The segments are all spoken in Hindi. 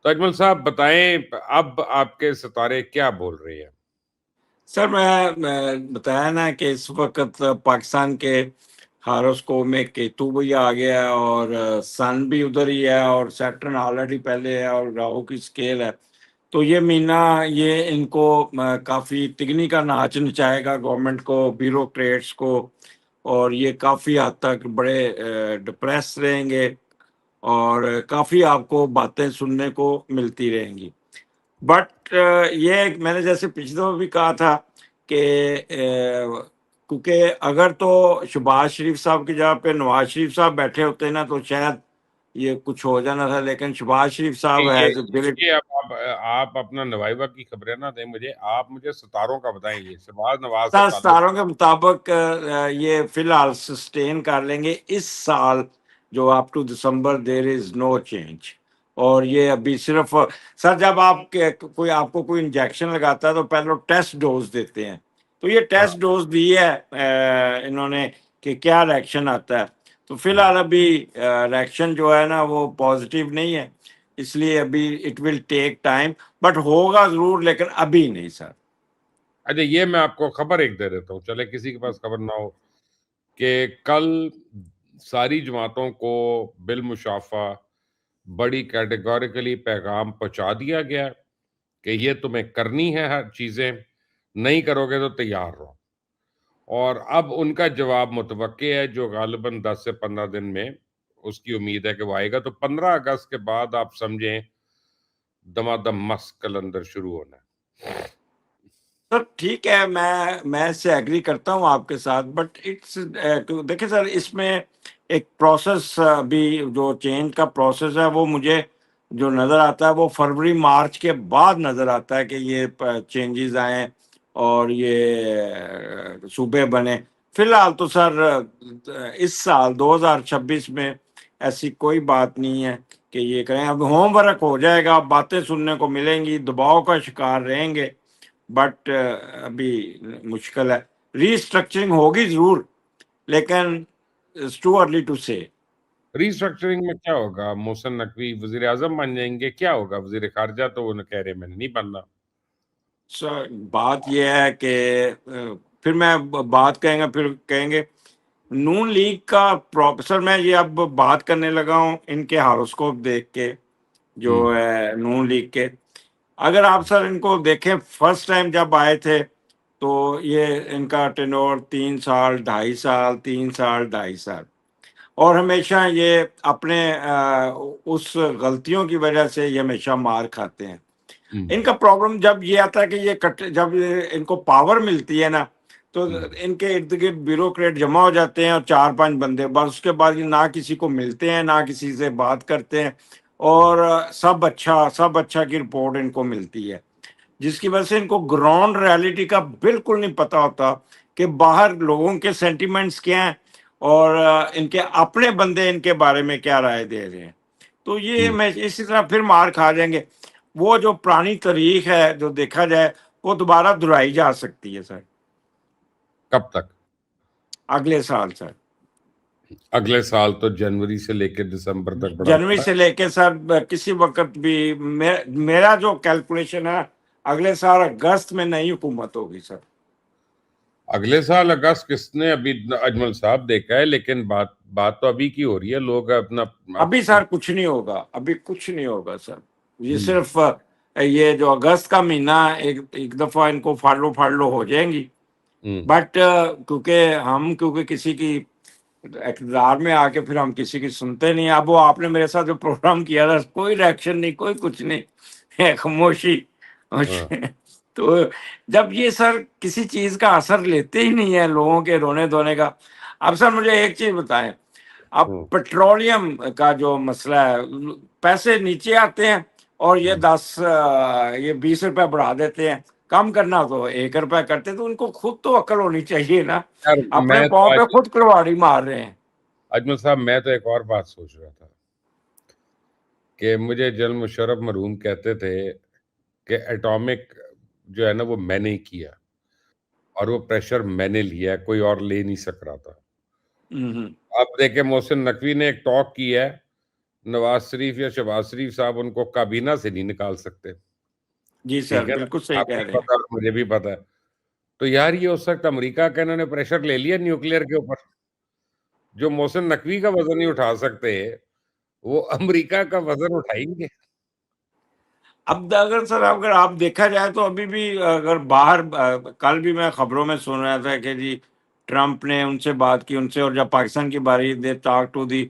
तो अजमल साहब बताएं, अब आपके सितारे क्या बोल रहे हैं? सर मैं बताया ना कि इस वक्त पाकिस्तान के हारोस्कोप में केतु भी आ गया है और सन भी उधर ही है और सैटर्न ऑलरेडी पहले है और राहु की स्केल है। तो ये महीना ये इनको काफ़ी तिगनी का नाच नचाएगा गवर्नमेंट को, ब्यूरोक्रेट्स को। और ये काफ़ी हद तक बड़े डिप्रेस रहेंगे और काफ़ी आपको बातें सुनने को मिलती रहेंगी। बट ये मैंने जैसे पिछले दफा भी कहा था कि क्योंकि अगर तो शहबाज शरीफ साहब की जगह पे नवाज शरीफ साहब बैठे होते ना तो शायद ये कुछ हो जाना था, लेकिन शहबाज शरीफ साहब ये हैज बिल्ट। ये आप अपना नवाइबा की खबरें ना दें मुझे, आप मुझे सितारों का बताएं। ये शहबाज नवाज से ताल्लुक। सितारों के मुताबिक ये फिलहाल सस्टेन कर लेंगे इस साल, जो up to December there is no change. और ये अभी सिर्फ सर जब आप कोई आपको कोई इंजेक्शन लगाता है तो पहले टेस्ट डोज देते हैं। तो ये हाँ। टेस्ट डोज दी है इन्होंने कि क्या रिएक्शन आता है। तो हम्म। फिलहाल अभी रिएक्शन जो है ना वो पॉजिटिव नहीं है, इसलिए अभी it will take time, but होगा जरूर, लेकिन अभी नहीं सर। अच्छा, ये मैं आपको खबर एक दे देता हूँ, चले किसी के पास खबर ना हो, कि कल सारी जमातों को बिल मुशाफा बड़ी कैटेगोरिकली पैगाम पहुंचा दिया गया कि ये तुम्हें करनी है, हर चीजें नहीं करोगे तो तैयार रहो। और अब उनका जवाब मुतवक्के है, जो गालिबन 10 से 15 दिन में उसकी उम्मीद है कि वो आएगा। तो 15 अगस्त के बाद आप समझें दमादम मस्त कलंदर शुरू होना है। सर ठीक है, मैं इससे एग्री करता हूँ आपके साथ, बट इट्स देखिए सर, इसमें एक प्रोसेस अभी जो चेंज का प्रोसेस है वो मुझे जो नज़र आता है वो फरवरी मार्च के बाद नज़र आता है कि ये चेंजेस आए और ये सूबे बने। फिलहाल तो सर इस साल 2026 में ऐसी कोई बात नहीं है कि ये करें। अब होमवर्क हो जाएगा, बातें सुनने को मिलेंगी, दबाव का शिकार रहेंगे, बट अभी मुश्किल है। रीस्ट्रक्चरिंग होगी जरूर, लेकिन इट्स टू अर्ली टू से। रिस्ट्रक्चरिंग में क्या होगा? मोहसिन नकवी वजीर आजम बन जाएंगे? क्या होगा? वजीर खारजा तो वो कह रहे मैंने नहीं बनना। सर बात यह है कि फिर मैं बात कहेंगे, फिर कहेंगे नून लीग का प्रोफेसर। मैं ये अब बात करने लगा हूँ इनके हारोस्कोप देख के, जो हम्म। है नून लीग के। अगर आप सर इनको देखें, फर्स्ट टाइम जब आए थे तो ये इनका टेन्योर 3 साल, 2.5 साल, 3 साल, 2.5 साल, और हमेशा ये अपने उस गलतियों की वजह से ये हमेशा मार खाते हैं। हम्म। इनका प्रॉब्लम जब ये आता है कि जब इनको पावर मिलती है ना, तो हम्म। इनके इर्द गिर्द ब्यूरोक्रेट जमा हो जाते हैं और 4-5 बंदे, बस उसके बाद ये ना किसी को मिलते हैं ना किसी से बात करते हैं, और सब अच्छा की रिपोर्ट इनको मिलती है, जिसकी वजह से इनको ग्राउंड रियलिटी का बिल्कुल नहीं पता होता कि बाहर लोगों के सेंटिमेंट्स क्या हैं और इनके अपने बंदे इनके बारे में क्या राय दे रहे हैं। तो ये हम्म। मैं इसी तरह फिर मार खा जाएंगे। वो जो पुरानी तारीख है जो देखा जाए वो दोबारा दोहराई जा सकती है सर, कब तक? अगले साल सर। अगले साल तो जनवरी से लेकर दिसंबर तक बड़ा जनवरी लंबा से लेके सर किसी वक्त भी मेरा जो कैलकुलेशन है, अगले साल अगस्त में नई हुकूमत होगी सर। है। अगले साल अगस्त किसने अभी अजमल साहब देखा है? लेकिन बात बात तो अभी की हो रही है। लोग अपना अभी सर कुछ नहीं होगा, अभी कुछ नहीं होगा सर। ये हम्म। सिर्फ ये जो अगस्त का महीना है, एक एक दफा इनको फाड़ लो हो जाएंगी। हम्म। बट क्योंकि किसी की इक़्तिदार में आके फिर हम किसी की सुनते नहीं। अब वो आपने मेरे साथ जो प्रोग्राम किया था, कोई रिएक्शन नहीं, कोई कुछ नहीं, खामोशी। हाँ। तो जब ये सर किसी चीज का असर लेते ही नहीं है लोगों के रोने धोने का। अब सर मुझे एक चीज बताएं, अब हम्म। पेट्रोलियम का जो मसला है, पैसे नीचे आते हैं और ये हम्म। 20 रुपए बढ़ा देते हैं। कम करना तो 1 रुपया करते, तो उनको खुद तो अकल होनी चाहिए ना। यार, अपने मैं पाँव तो पे खुद कुल्हाड़ी मार रहे हैं। अजमल साहब, मैं तो एक और बात सोच रहा था कि मुझे जनरल मुशर्रफ मरहूम कहते थे कि एटॉमिक जो है ना वो मैंने ही किया, और वो प्रेशर मैंने लिया, कोई और ले नहीं सक रहा था। हम्म। अब देखे मोहसिन नकवी ने एक टॉक की है नवाज शरीफ या शहबाज शरीफ साहब उनको काबीना से नहीं निकाल सकते। जी ठीक सर, है ना, बिल्कुल सही आपको कह भी रहे हैं। पता है और मुझे भी पता है। तो यार ये उस वक्त अमेरिका का इन्होंने प्रेशर ले लिया न्यूक्लियर के ऊपर। जो मोहसिन नकवी का वजन नहीं उठा सकते, वो अमेरिका का वजन उठाएंगे। अब अगर सर, अगर आप देखा जाए तो अभी भी अगर बाहर कल भी मैं खबरों में सुन रहा था कि जी ट्रंप ने उनसे बात की, उनसे, और जब पाकिस्तान की बारी they talk to the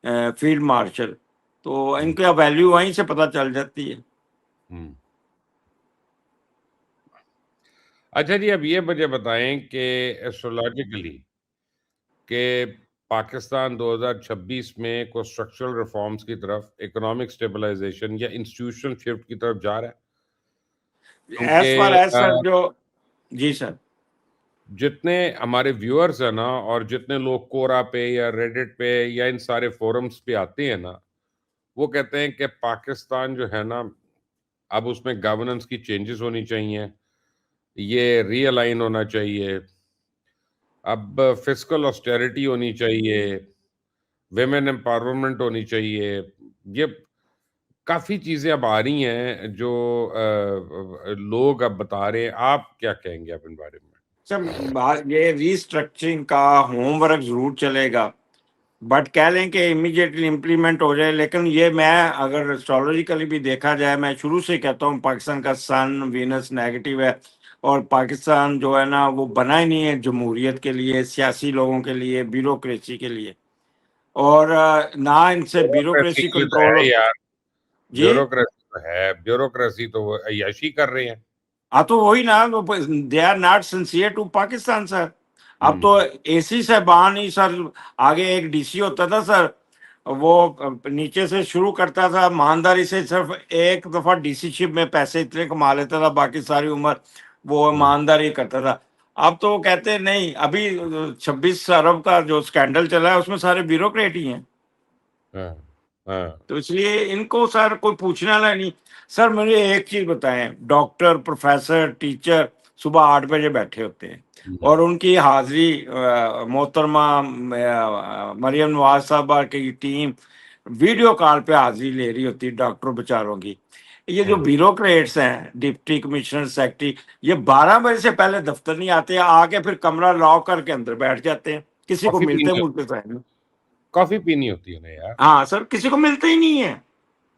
field marshal, तो हम्म, इनका वैल्यू वहीं से पता चल जाती है। हम्म। अच्छा जी, अब ये मुझे बताएं कि एस्ट्रोलॉजिकली कि पाकिस्तान 2026 में कोई स्ट्रक्चरल रिफॉर्म्स की तरफ, इकोनॉमिक स्टेबलाइजेशन या इंस्टीट्यूशनल शिफ्ट की तरफ जा रहा है, एज फार क्योंकि एज सर जो, जी सर, जितने हमारे व्यूअर्स हैं ना, और जितने लोग कोरा पे या रेडिट पे या इन सारे फोरम्स पे आते हैं ना, वो कहते हैं कि पाकिस्तान जो है ना, अब उसमें गवर्नेंस की चेंजेस होनी चाहिए, ये रीअलाइन होना चाहिए, अब फिस्कल ऑस्टेरिटी होनी चाहिए, विमेन एम्पावरमेंट होनी चाहिए। ये काफी चीजें अब आ रही हैं जो लोग अब बता रहे हैं। आप क्या कहेंगे आप इन बारे में? सर ये रीस्ट्रक्चरिंग का होमवर्क जरूर चलेगा, बट कह लें कि इमीडिएटली इम्प्लीमेंट हो जाए। लेकिन ये मैं अगर एस्ट्रोलॉजिकली भी देखा जाए, मैं शुरू से कहता हूँ पाकिस्तान का सन वीनस नेगेटिव है, और पाकिस्तान जो है ना वो बना ही नहीं है जमहूरियत के लिए, सियासी लोगों के लिए, ब्यूरोक्रेसी के लिए। और ना इनसे ब्यूरोक्रेसी ब्यूरोक्रेसी भी तो कंट्रोल है हो। यार, जी ब्यूरोक्रेसी तो है, ब्यूरोक्रेसी तो वो अय्याशी कर रहे हैं। हाँ, तो वही ना, they are not sincere to Pakistan sir. अब तो हम्म, एसी से बाहर नहीं सर। आगे एक डीसी होता था सर, वो नीचे से शुरू करता था ईमानदारी से, सिर्फ एक दफा डीसी शिप में पैसे इतने कमा लेता था, बाकी सारी उम्र वो हम्म, ईमानदारी करता था। अब तो वो कहते हैं नहीं, अभी 26 अरब का जो स्कैंडल चला है उसमें सारे ब्यूरोक्रेट ही हैं। हाँ, हाँ, तो इसलिए इनको सर कोई पूछने वाला नहीं। सर मुझे एक चीज बताएं, डॉक्टर, प्रोफेसर, टीचर सुबह 8 बजे बैठे होते हैं, हम्म, और उनकी हाजिरी मोहतरमा मरियम नवाज साहबा की टीम वीडियो कॉल पे हाजिरी ले रही होती है डॉक्टर बेचारों की। ये जो हम्म। ब्यूरोक्रेट्स हैं, डिप्टी कमिश्नर, सेक्रेटरी, ये 12 बजे से पहले दफ्तर नहीं आते, आके फिर कमरा लॉक करके अंदर बैठ जाते हैं, किसी को कॉफी मिलते पीनी, मुलते तो है नहीं। कॉफी पीनी होती है ना यार। हाँ सर, किसी को मिलते ही नहीं है।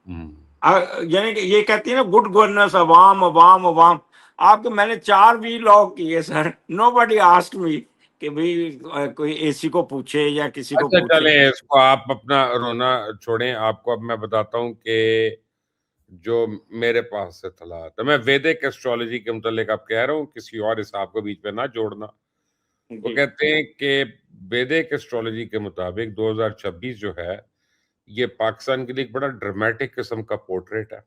हम्म। यानी कि ये कहती है ना, गुड गवर्नेंस, अवाम अवाम अवाम। आपके मैंने 4 लॉग किए सर, नो बडी आस्क्ड मी कि भाई कोई एसी को पूछे या किसी को अच्छा पूछे। चलें, इसको आप अपना रोना छोड़ें। आपको अब मैं बताता हूँ कि जो मेरे पास से थला, तो मैं वैदिक एस्ट्रोलॉजी के मुतालिक आप कह रहा हूँ, किसी और हिसाब को बीच में ना जोड़ना। वो जी कहते हैं कि वैदिक एस्ट्रोलॉजी के मुताबिक 2026 जो है, ये पाकिस्तान के लिए एक बड़ा ड्रामेटिक किस्म का पोर्ट्रेट है।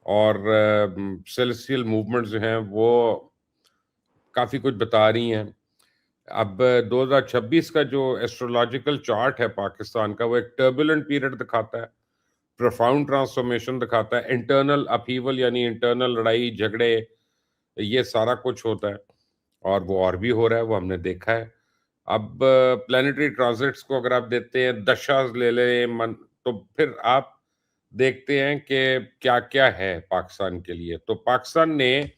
और सेलेस्टियल मूवमेंट जो हैं वो काफी कुछ बता रही हैं। अब 2026 का जो एस्ट्रोलॉजिकल चार्ट है पाकिस्तान का, वो एक टर्बुलेंट पीरियड दिखाता है, प्रोफाउंड ट्रांसफॉर्मेशन दिखाता है, इंटरनल अपहीवल यानी इंटरनल लड़ाई झगड़े, ये सारा कुछ होता है। और वो और भी हो रहा है, वो हमने देखा है। अब प्लानिटरी ट्रांजिट्स को अगर आप देते हैं, दशा ले लें मन, तो फिर आप देखते हैं कि क्या क्या है पाकिस्तान के लिए। तो पाकिस्तान ने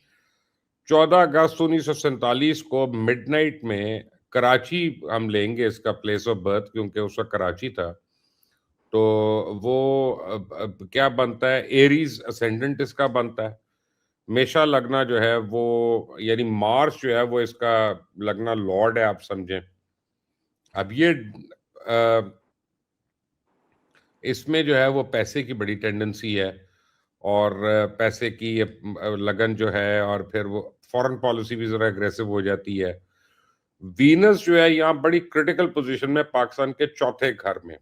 14 अगस्त 1947 को मिडनाइट में कराची, हम लेंगे इसका प्लेस ऑफ बर्थ क्योंकि उसका कराची था, तो वो अब क्या बनता है, एरीज असेंडेंट इसका बनता है। मेषा लगना जो है वो, यानी मार्स जो है वो इसका लगना लॉर्ड है, आप समझें। अब ये इसमें जो है वो पैसे की बड़ी टेंडेंसी है, और पैसे की लगन जो है, और फिर वो फॉरेन पॉलिसी भी जरा एग्रेसिव हो जाती है। वीनस जो है यहाँ बड़ी क्रिटिकल पोजीशन में, पाकिस्तान के चौथे घर में,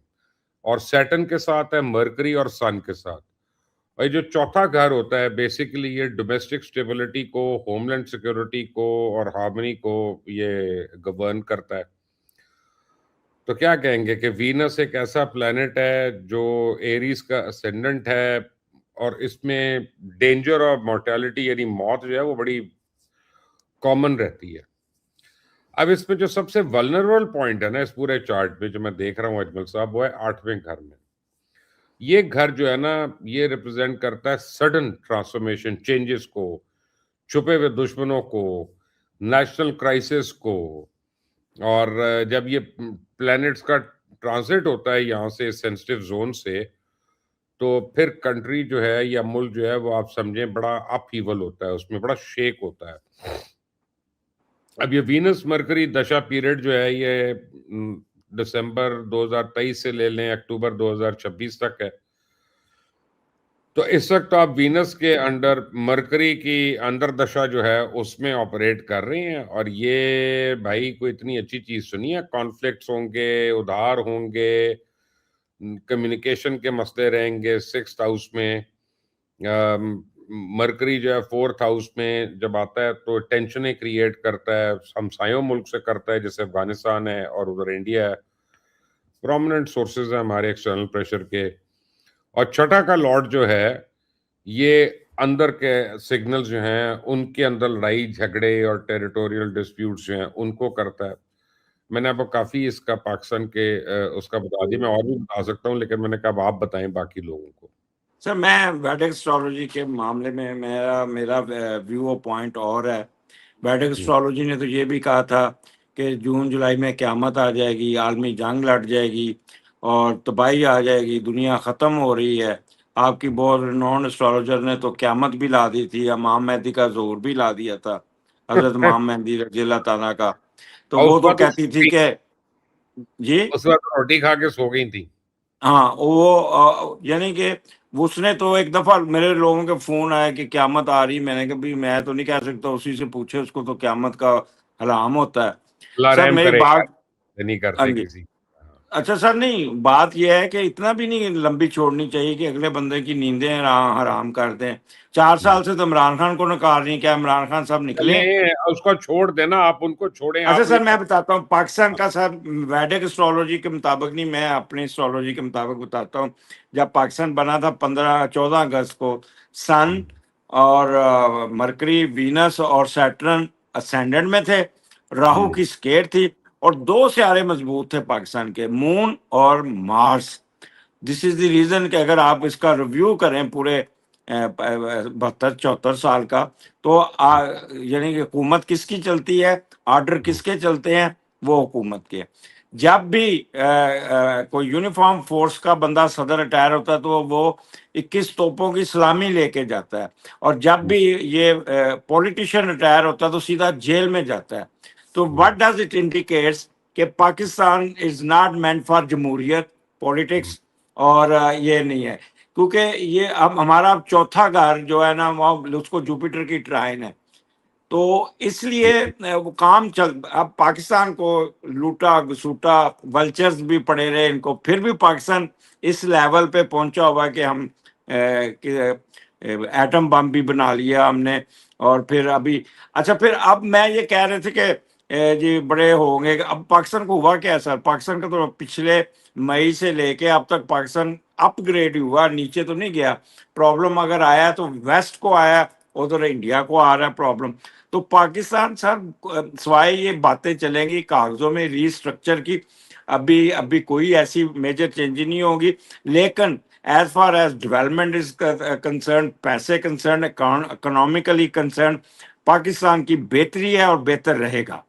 और सैटर्न के साथ है, मरकरी और सन के साथ। और ये जो चौथा घर होता है, बेसिकली ये डोमेस्टिक स्टेबिलिटी को, होमलैंड सिक्योरिटी को और हार्मनी को ये गवर्न करता है। तो क्या कहेंगे कि वीनस एक ऐसा प्लेनेट है जो एरीज का असेंडेंट है, और इसमें डेंजर और मोर्टेलिटी यानी मौत जो है वो बड़ी कॉमन रहती है। अब इसमें जो सबसे वल्नरेबल पॉइंट है ना इस पूरे चार्ट पे, जो मैं देख रहा हूँ अजमल साहब, वो है 8वें घर में। ये घर जो है ना, ये रिप्रेजेंट करता है सडन ट्रांसफॉर्मेशन, चेंजेस को, छुपे हुए दुश्मनों को, नेशनल क्राइसिस को। और जब ये प्लैनेट्स का ट्रांजिट होता है यहाँ से सेंसिटिव जोन से, तो फिर कंट्री जो है या मुल्क जो है वो आप समझें बड़ा अपहीवल होता है, उसमें बड़ा शेक होता है। अब ये वीनस मरकरी दशा पीरियड जो है ये दिसंबर 2023 से ले लें अक्टूबर 2026 तक है। तो इस वक्त आप वीनस के अंडर मरकरी की अंदर दशा जो है उसमें ऑपरेट कर रहे हैं, और ये भाई कोई इतनी अच्छी चीज सुनी है। कॉन्फ्लिक्ट्स होंगे, उधार होंगे, कम्युनिकेशन के मसले रहेंगे। 6th हाउस में मरकरी जो है 4th हाउस में जब आता है तो टेंशनें क्रिएट करता है, हमसायों मुल्क से करता है जैसे अफगानिस्तान है और उधर इंडिया है। प्रोमिनेंट सोर्सेज है हमारे एक्सटर्नल प्रेशर के। और छठा का लॉर्ड जो है ये अंदर के सिग्नल्स जो हैं उनके अंदर लड़ाई झगड़े और टेरिटोरियल डिस्प्यूट्स जो हैं उनको करता है। मैंने आपको काफी इसका पाकिस्तान के उसका बता दिया, मैं और भी बता सकता हूँ, लेकिन मैंने कहा अब आप बताएं बाकी लोगों को। सर मैं वैदिक एस्ट्रोलॉजी के मामले में मेरा मेरा व्यू और पॉइंट और है। वैदिक एस्ट्रोलॉजी ने तो ये भी कहा था कि जून जुलाई में क़यामत आ जाएगी, आलमी जंग लड़ जाएगी और तबाही आ जाएगी, दुनिया ख़त्म हो रही है। आपकी बहुत नॉन एस्ट्रोलॉजर ने तो क़यामत भी ला दी थी, इमाम मेहदी का ज़ोर भी ला दिया था, हज़रत इमाम मेहदी रज़ियल्लाहु ताला का। तो और वो उस तो वक्त कहती थी कि जी उस वक्त रोटी खा के सो गई थी। हाँ, वो यानी कि उसने तो एक दफ़ा मेरे लोगों के फ़ोन आए कि क़यामत आ रही, मैंने कहा भई मैं तो नहीं कह सकता, उसी से पूछे, उसको तो क़यामत का अलार्म होता है। अल्लाह सर रहम मेरी करेगा, बात नहीं हाँ करते जी। किसी। हाँ। अच्छा सर नहीं, बात ये है कि इतना भी नहीं लंबी छोड़नी चाहिए कि अगले बंदे की नींदें हराम कर दें। 4 साल से तो इमरान खान को नकार रही हैं, क्या इमरान खान साहब निकले? चलें, उसको छोड़ देना, आप उनको छोड़ें, अच्छा आप नहीं सर मैं बताता हूँ पाकिस्तान का सर, वैदिक एस्ट्रोलॉजी के मुताबिक नहीं, मैं अपनी एस्ट्रोलॉजी के मुताबिक बताता हूँ। जब पाकिस्तान बना था 14 अगस्त को, सन और मरकरी, वीनस और सैटर्न असेंडेंट में थे, राहु की स्केर थी और 2 सितारे मजबूत थे पाकिस्तान के, मून और Mars. This is the reason कि अगर आप इसका रिव्यू करें पूरे 72-74 साल का, तो यानी कि हुकूमत किसकी चलती है, आर्डर किसके चलते हैं, वो हुकूमत के। जब भी कोई यूनिफॉर्म फोर्स का बंदा सदर रिटायर होता है तो वो 21 तोपों की सलामी लेके जाता है, और जब भी ये पॉलिटिशियन रिटायर होता है तो सीधा जेल में जाता है। तो व्हाट डज इट इंडिकेट्स कि Pakistan is not meant for जमहूरियत पॉलिटिक्स, और ये नहीं है, क्योंकि ये अब हमारा चौथा घर जो है ना, वो उसको जुपिटर की ट्राइन है। तो इसलिए वो काम चल, अब पाकिस्तान को लूटा घसूटा, वल्चर्स भी पड़े रहे इनको, फिर भी पाकिस्तान इस लेवल पे पहुंचा हुआ है कि हम एटम बम भी बना लिया हमने। और फिर अभी अच्छा, फिर अब मैं ये कह रहे थे कि जी बड़े होंगे, अब पाकिस्तान को हुआ क्या है सर? पाकिस्तान का तो पिछले मई से लेके अब तक पाकिस्तान अपग्रेड हुआ, नीचे तो नहीं गया। प्रॉब्लम अगर आया तो वेस्ट को आया, उधर इंडिया को आ रहा है प्रॉब्लम। तो पाकिस्तान सर सवाए ये बातें चलेंगी कागजों में रीस्ट्रक्चर की, अभी अभी कोई ऐसी मेजर चेंज नहीं होगी। लेकिन as far as development is concern, पैसे कंसर्न, इकोनॉमिकली कंसर्न, पाकिस्तान की बेहतरी है और बेहतर रहेगा।